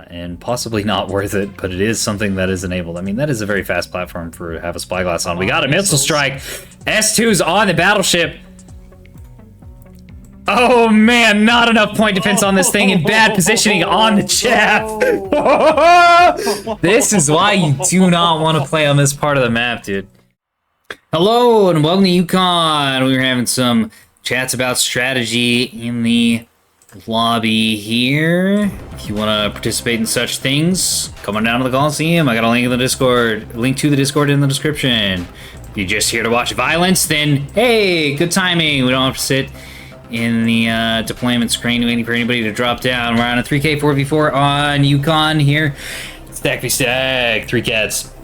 and possibly not worth it, but it is something that is enabled. I mean, that is a very fast platform for to have a spyglass on. We got a missile strike. S2's on the battleship. Oh man, not enough point defense on this thing, and bad positioning on the chaff. This is why you do not want to play on this part of the map, dude. Hello and welcome to Yukon. We were having some chats about strategy in the lobby here. If you want to participate in such things, come on down to the Coliseum. I got a link in the Discord, link to the Discord in the description. If you're just here to watch violence, then hey, good timing. We don't have to sit in the deployment screen waiting for anybody to drop down. We're on a 3K 4v4 on Yukon here. Stack v stack, 3 cats.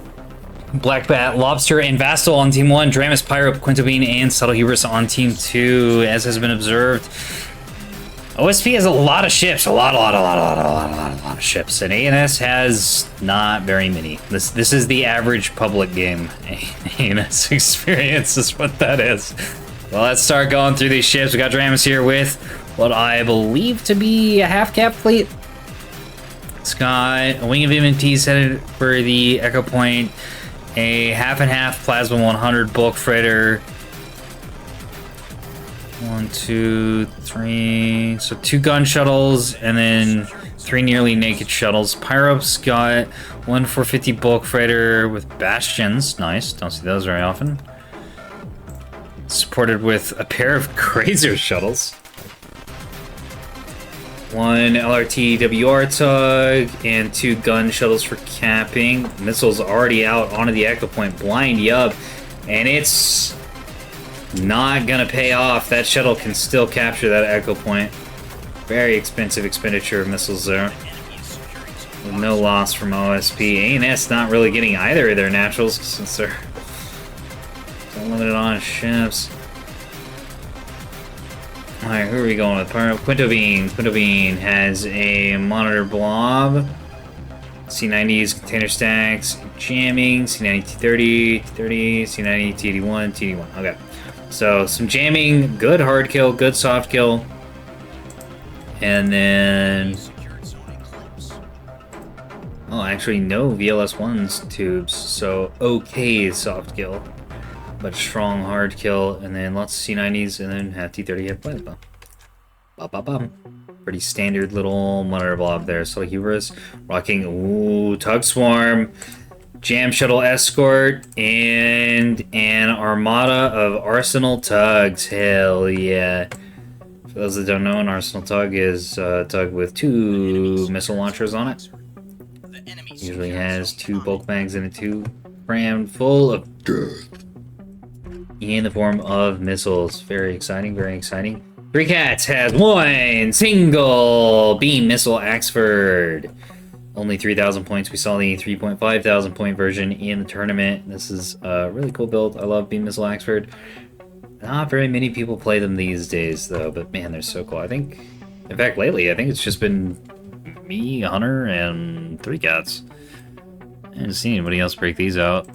Black Bat, Lobster, and Vastal on Team 1, Dramus, Pyro, Quintobean, and Subtle Hubris on Team 2, as has been observed. OSP has a lot of ships, a lot of ships, and ANS has not very many. This is the average public game. ANS experience is what that is. Well, let's start going through these ships. We got Dramus here with what I believe to be a half-cap fleet. It's got a Wing of MNTs headed for the Echo Point, a half-and-half Plasma 100 bulk freighter. 1, 2, 3. So 2 gun shuttles and then 3 nearly naked shuttles. Pyro's got 1 450 bulk freighter with bastions. Nice. Don't see those very often. Supported with a pair of Grazer shuttles. 1 LRT WR tug and 2 gun shuttles for capping. Missiles already out onto the Echo Point. Blind Yub. And it's not gonna pay off. That shuttle can still capture that Echo Point. Very expensive expenditure of missiles there. With no loss from OSP. ANS not really getting either of their naturals since they're limited on ships. Alright, who are we going with? Quintobean. Quintobean has a monitor blob. C90s, container stacks, jamming, C90 T30, T30, C90 T81, T81. Okay. So some jamming, good hard kill, good soft kill. And then oh, actually no VLS1's tubes, so okay soft kill. But strong hard kill, and then lots of C90s, and then have T30 hit plasma. Pretty standard little monitor blob there. So Hubris rocking tug swarm, jam shuttle escort, and an armada of arsenal tugs. Hell yeah! For those that don't know, an arsenal tug is a tug with 2 missile launchers on it. Usually has 2 bulk bags in it too, crammed full of in the form of missiles. Very exciting, very exciting. 3 Cats has 1 single beam missile Axford. Only 3,000 points. We saw the 3.5 thousand point version in the tournament. This is a really cool build. I love beam missile Axford. Not very many people play them these days though, but man, they're so cool. I think, in fact, lately, I think it's just been me, Hunter, and 3 Cats. I haven't seen anybody else break these out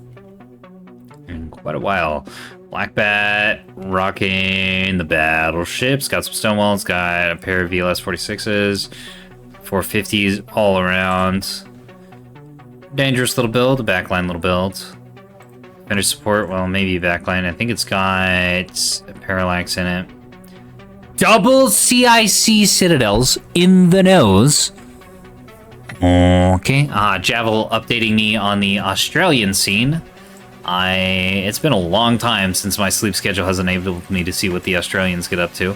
in quite a while. Black Bat rocking the battleships. Got some Stonewalls. Got a pair of VLS 46s, 450s all around. Dangerous little build, a backline little build. Fender support, well, maybe a backline. I think it's got a parallax in it. Double CIC citadels in the nose. Okay. Javel updating me on the Australian scene. It's been a long time since my sleep schedule has enabled me to see what the Australians get up to.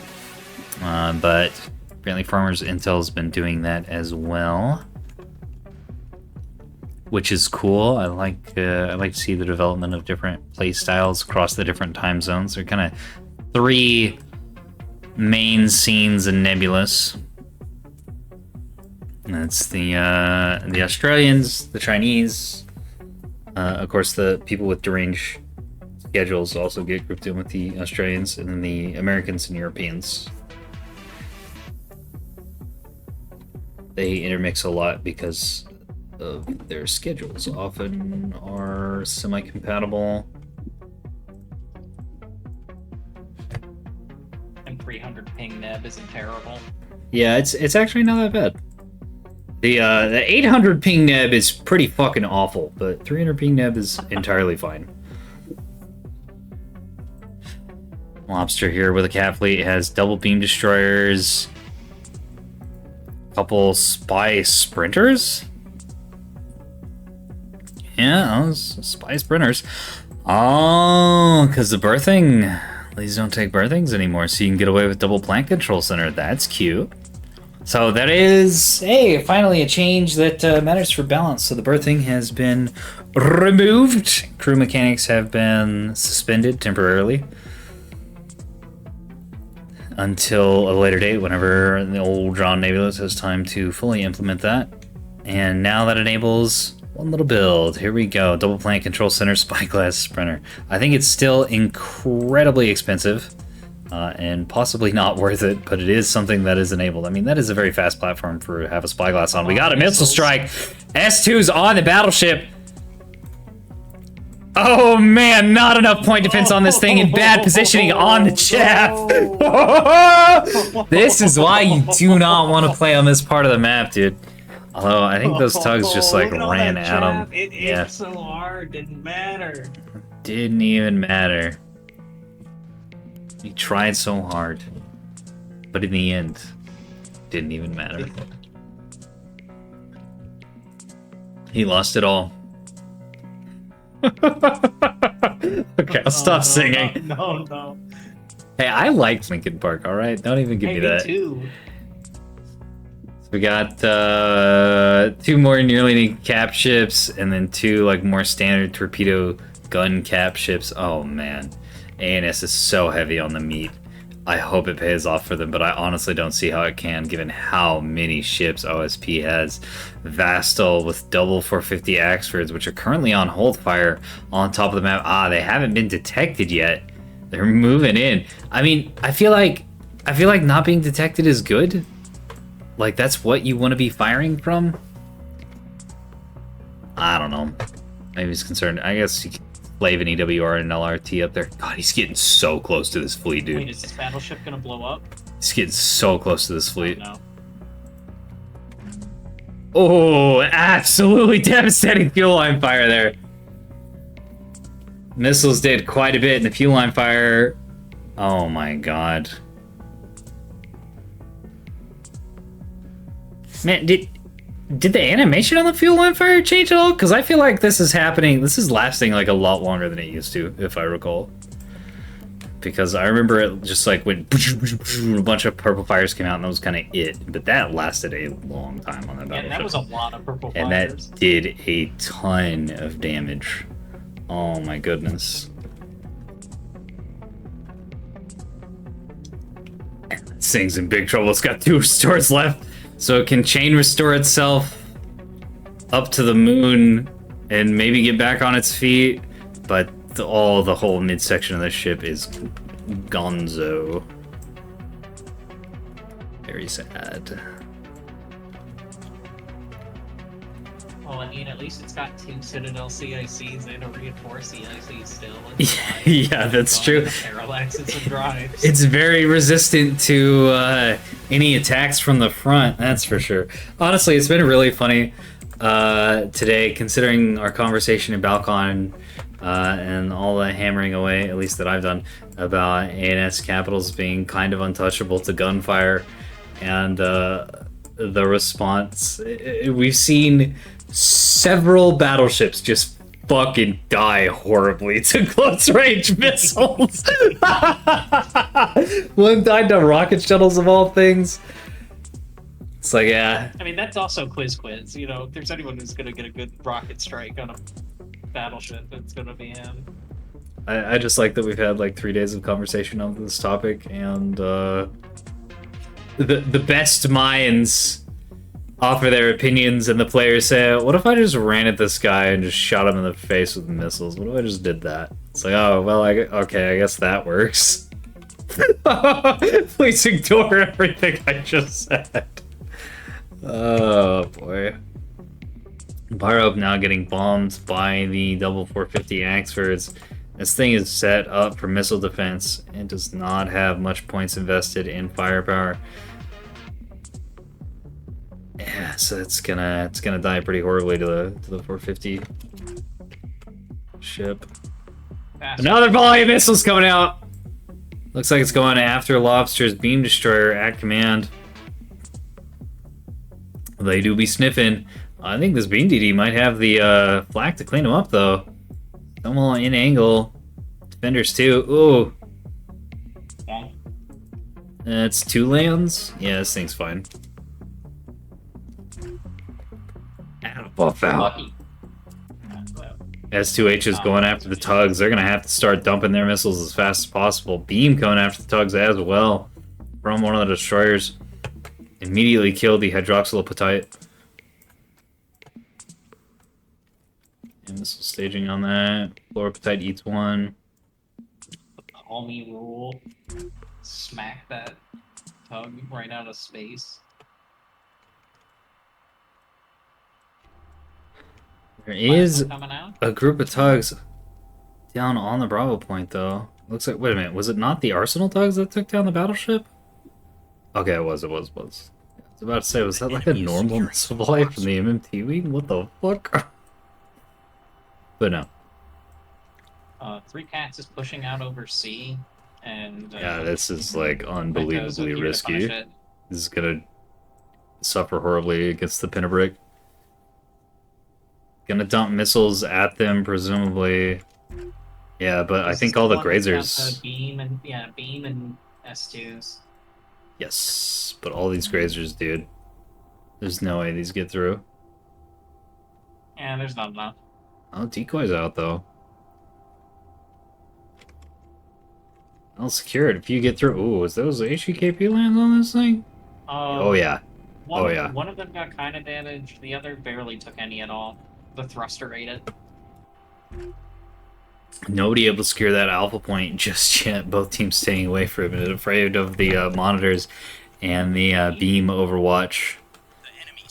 But apparently Farmers Intel's been doing that as well, which is cool. I like to see the development of different play styles across the different time zones. There are kind of 3 main scenes in Nebulous. That's the Australians, the Chinese. Of course, the people with deranged schedules also get grouped in with the Australians, and then the Americans and Europeans. They intermix a lot because of their schedules. Often are semi-compatible. And 300 ping neb isn't terrible. Yeah, it's actually not that bad. The 800 ping neb is pretty fucking awful, but 300 ping neb is entirely fine. Lobster here with a cat fleet has double beam destroyers, couple spy sprinters. Yeah, those spy sprinters. Oh, because the berthing. These don't take berthings anymore, so you can get away with double plant control center. That's cute. So that is, hey, finally a change that matters for balance. So the berthing has been removed. Crew mechanics have been suspended temporarily until a later date, whenever the old John Nebulous has time to fully implement that. And now that enables one little build. Here we go. Double plant control center, spyglass sprinter. I think it's still incredibly expensive. And possibly not worth it, but it is something that is enabled. I mean, that is a very fast platform for to have a spyglass on. We got a missile strike. S2's on the battleship. Oh man, not enough point defense on this thing, and bad positioning on the chaff. This is why you do not want to play on this part of the map, dude. Although I think those tugs just like ran at him. It hit so hard, didn't matter. Didn't even matter. He tried so hard, but in the end, didn't even matter. He lost it all. Okay, I'll stop singing. No. Hey, I liked Linkin Park, alright? Don't even give me that. Me too. So we got 2 more nearly cap ships, and then 2 like more standard torpedo gun cap ships. Oh man. ANS is so heavy on the meat. I hope it pays off for them, but I honestly don't see how it can, given how many ships OSP has. Vastal with double 450 Axfords, which are currently on hold fire on top of the map. Ah, they haven't been detected yet. They're moving in. I mean, I feel like not being detected is good. Like, that's what you want to be firing from? I don't know. Maybe he's concerned. I guess you can Slave an EWR and an LRT up there. God, he's getting so close to this fleet, dude. Wait, is this battleship gonna blow up? He's getting so close to this fleet. Oh, no. Oh, absolutely devastating fuel line fire there. Missiles did quite a bit in the fuel line fire. Oh my god. Man, did the animation on the fuel line fire change at all? Because I feel like this is lasting like a lot longer than it used to, if I recall. Because I remember it just like when a bunch of purple fires came out and that was kind of it. But that lasted a long time on that battleship. Yeah, that was a lot of purple fires. And that did a ton of damage. Oh my goodness. This thing's in big trouble. It's got 2 restores left. So it can chain restore itself up to the moon and maybe get back on its feet, but the whole midsection of the ship is gonzo. Very sad. Well, I mean, at least it's got 2 Citadel CICs and a reinforced CIC still. Yeah, that's true. Parallaxes and drives. It's very resistant to any attacks from the front, that's for sure. Honestly, it's been really funny today, considering our conversation in Balcon and all the hammering away, at least that I've done, about ANS capitals being kind of untouchable to gunfire, and the response. We've seen several battleships just fucking die horribly to close range missiles. One died to rocket shuttles of all things. It's like, yeah. I mean, that's also quiz. You know, if there's anyone who's gonna get a good rocket strike on a battleship, it's gonna be him. I just like that we've had like 3 days of conversation on this topic, and the best minds offer their opinions, and the players say, what if I just ran at this guy and just shot him in the face with missiles? What if I just did that? It's like, oh, well, okay, I guess that works. Please ignore everything I just said. Oh, boy. Pyro now getting bombed by the double 450 Axfords. This thing is set up for missile defense and does not have much points invested in firepower. Yeah, so it's gonna die pretty horribly to the 450 ship. Another volley of missiles coming out. Looks like it's going after Lobster's beam destroyer at command. They do be sniffing. I think this beam DD might have the flak to clean them up though. Someone in angle. Defenders too. Ooh. It's 2 lands. Yeah, this thing's fine. Buff out. S2H is going after the tugs. They're gonna have to start dumping their missiles as fast as possible. Beam coming after the tugs as well from one of the destroyers. Immediately killed the hydroxylapatite. And missile staging on that. Fluorapatite eats 1. Call me rule. Smack that tug right out of space. There is coming out? a group of tugs down on the Bravo point, though. Looks like, wait a minute, was it not the Arsenal tugs that took down the battleship? Okay, it was. I was about to say, was that like a normal missile volley from the MMT wing? What the fuck? But no. 3 Cats is pushing out over C, and... yeah, this is like unbelievably risky. This is gonna suffer horribly against the Pinnabrick. Gonna dump missiles at them, presumably. Yeah, but I think all the grazers... Beam and S2s. Yes, but all these grazers, dude. There's no way these get through. Yeah, there's not enough. Oh, decoy's out, though. I'll secure it if you get through. Ooh, is those HEKP lands on this thing? Oh, yeah. One of them got kind of damaged. The other barely took any at all. The thruster ate it. Nobody able to secure that alpha point just yet. Both teams staying away from it, afraid of the monitors and the beam overwatch.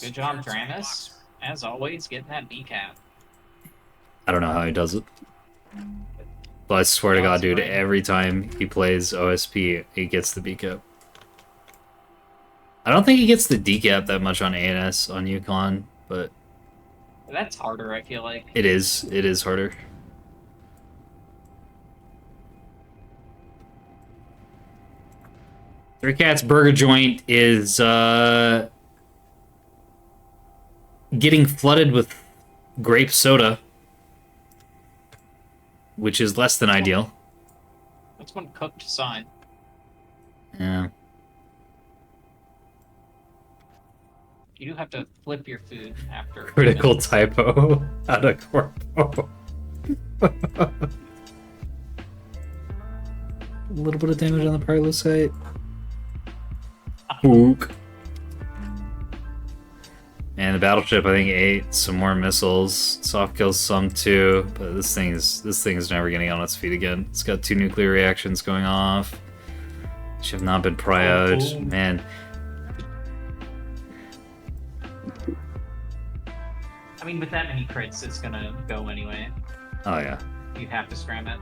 Good job, Dranis. As always, getting that B-cap. I don't know how he does it. But I swear to God, dude, every time he plays OSP, he gets the B-cap. I don't think he gets the D-cap that much on ANS on Yukon, but... that's harder, I feel like. It is. It is harder. Three Cats Burger Joint is getting flooded with grape soda, which is less than ideal. That's one cooked sign. Yeah. You do have to flip your food after. Critical typo out of corpo. A little bit of damage on the Parlo site. Ook. And the battleship, I think, ate some more missiles. Soft kills some too, but this thing is never getting on its feet again. It's got 2 nuclear reactions going off. Which have not been prioed. Man. I mean, with that many crits, it's gonna go anyway. Oh yeah. You have to scram it.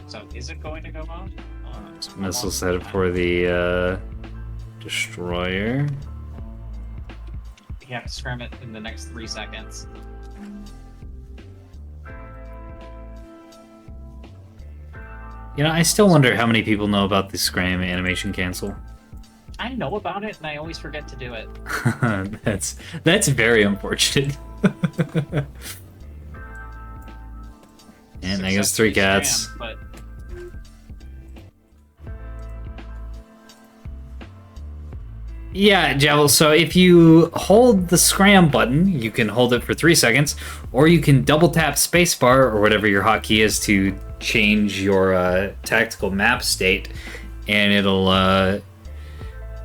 So, is it going to go off? Missile set for the destroyer. You have to scram it in the next 3 seconds. You know, I still wonder how many people know about the scram animation cancel. I know about it, and I always forget to do it. that's very unfortunate. And I guess 3 cats. Scram, but... Yeah, Javel, so if you hold the scram button, you can hold it for 3 seconds, or you can double tap spacebar, or whatever your hotkey is, to change your tactical map state, and it'll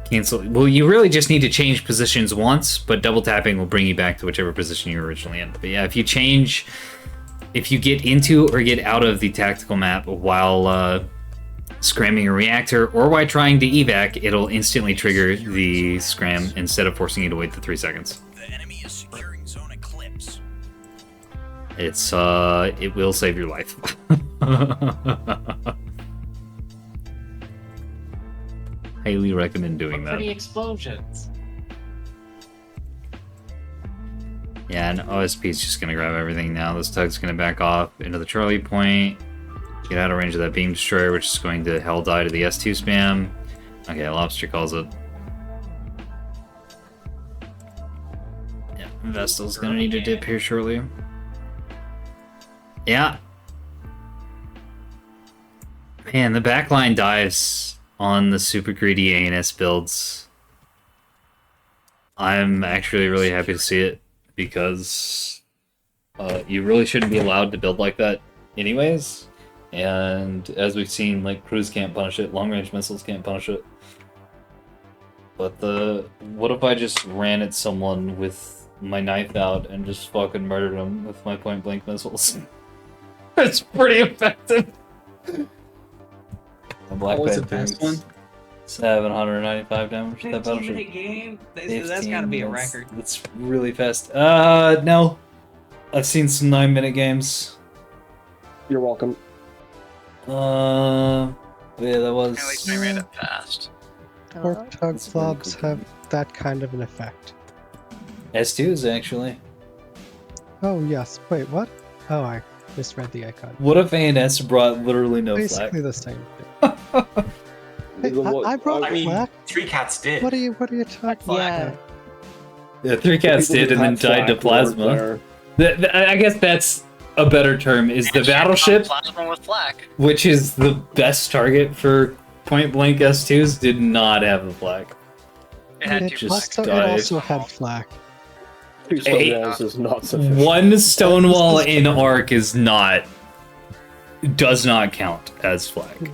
cancel. Well, you really just need to change positions once, but double tapping will bring you back to whichever position you were originally in. But yeah, if you get into or get out of the tactical map while scramming a reactor, or while trying to evac, it'll instantly trigger the scram instead of forcing you to wait the 3 seconds. The enemy is securing zone eclipse. It will save your life. Highly recommend doing that. Pretty explosions. Yeah, and OSP is just gonna grab everything now. This tug's gonna back off into the Charlie point. Get out of range of that beam destroyer, which is going to hell die to the S2 spam. Okay, Lobster calls it. Yeah, Vestal's gonna need to dip here shortly. Yeah. Man, the backline dives on the super greedy ANS builds. I'm actually really happy to see it because you really shouldn't be allowed to build like that anyways. And as we've seen, like, cruise can't punish it, long-range missiles can't punish it. But what if I just ran at someone with my knife out and just fucking murdered them with my point-blank missiles? It's pretty effective. What was the best one? 795 damage. That 15-minute game? That's gotta be a record. That's really fast. No. I've seen some 9-minute games. You're welcome. Yeah, that was... At least I ran it fast. Pork tug flobs have that kind of an effect. S2s, actually. Oh, yes. Wait, what? Oh, I misread the icon. What if ANS brought literally no Basically flag? the same thing. Hey, I brought flag. Three Cats did. What are you talking about? Yeah, 3 cats did and then died to plasma. I guess that's a better term, is the Battleship, Plasma with flak. which is the best target for point-blank S2s, did not have a flag. It had It two just flags. also had flak. Two Hey, stone walls is not sufficient. One stonewall in Arc does not count as flag.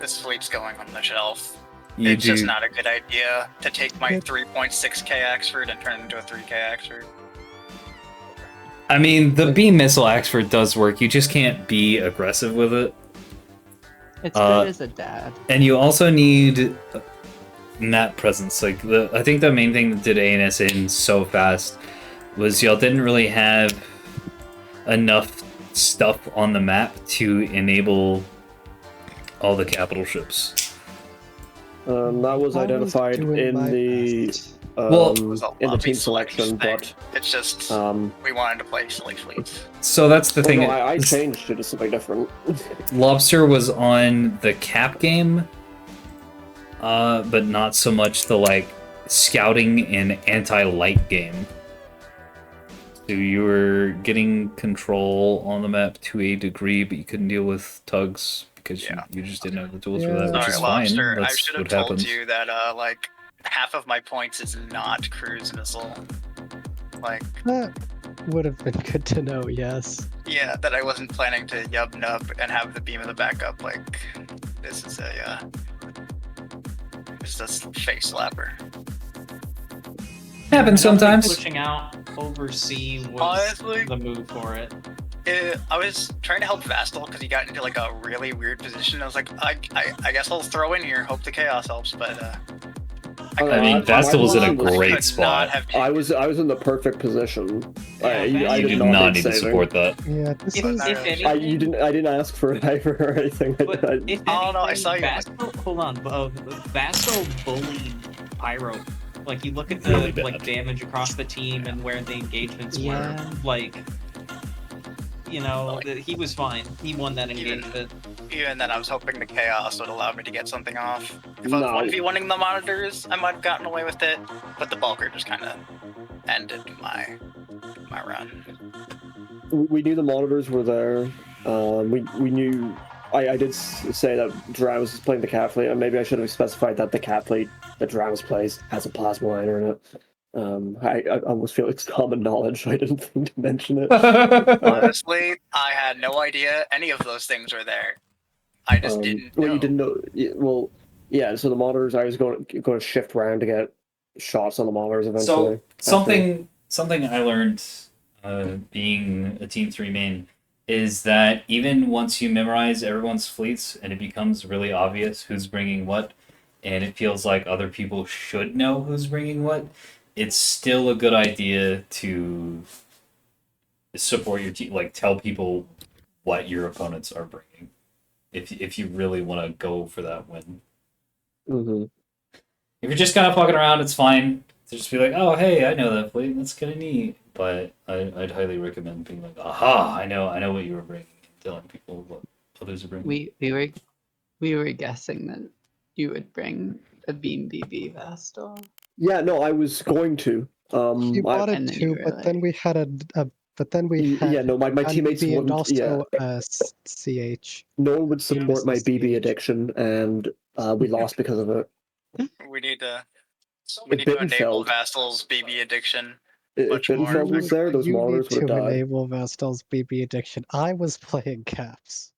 This fleet's going on the shelf. You It's just do. not a good idea to take my Good. 3.6k Axford and turn it into a 3k Axford. I mean, the beam missile Axford does work. You just can't be aggressive with it. It's good as a dad. And you also need map presence. Like, I think the main thing that did ANS in so fast was y'all didn't really have enough stuff on the map to enable all the capital ships. That was I identified doing in my the best. Well, It was a in the lobby team selection, thing. but It's just we wanted to play silly fleets. So that's the thing. no, I changed it to something different. Lobster was on the cap game, but not so much the like scouting and anti-light game. So you were getting control on the map to a degree, but you couldn't deal with tugs because you just didn't have the tools for that, which Sorry, is fine. Lobster. I That's should have what told happens. you that like half of my points is not cruise missile. Like, That would have been good to know, yes. yeah, that I wasn't planning to yub nub and have the beam of the backup. Like, this is a face slapper. Happens I don't think sometimes. Pushing out oversea was Honestly, the move for it. I was trying to help Vastal because he got into like a really weird position. I was like, I guess I'll throw in here, hope the chaos helps, but I mean, Vastal was in a great could spot. not have I was in the perfect position. I You did not need to support that. Yeah, this If, is... if anything, I didn't ask for a diver or anything. but if Oh, no, I anything, saw you. Vastal, hold on, Vastal bullied Pyro. Like, you look at the Really bad. like damage across the team and where the engagements Yeah. were. Like, you know, he was fine. He won that Even- engagement. Even then, I was hoping the chaos would allow me to get something off. If I No. was 1v1ing the monitors, I might have gotten away with it, but the bulker just kind of ended my run. We knew the monitors were there. We knew. I did say that Drowse is playing the cat fleet, and maybe I should have specified that the cat fleet that Drowse plays has a plasma liner in it. I almost feel it's common knowledge. I didn't think to mention it. Honestly, I had no idea any of those things were there. I just didn't know. Well, you didn't know. Well, yeah. So the monitors, I was going to shift around to get shots on the monitors eventually. So something I learned being a Team 3 main is that even once you memorize everyone's fleets and it becomes really obvious who's bringing what, and it feels like other people should know who's bringing what, it's still a good idea to support your team, like tell people what your opponents are bringing, if you really want to go for that win. Mm-hmm. If you're just kind of fucking around, it's fine just be like, oh, hey, I know that fleet. That's kind of neat. But I'd highly recommend being like, aha, I know what you were bringing, and telling people what others are bringing. We were guessing that you would bring a Beam BB Vestal. Yeah, no, I was going to. He I, wanted And then to, you were but then we had yeah, no, my teammates BB and wouldn't. Yeah, also CH. no one would Yeah, support my this is BB CH. addiction, and we lost because of it. We need to If enable Bittenfeld, Vassal's BB addiction. if much more. Bittenfeld was there, those You need monitors would to have died. enable Vestal's BB addiction. I was playing Caps.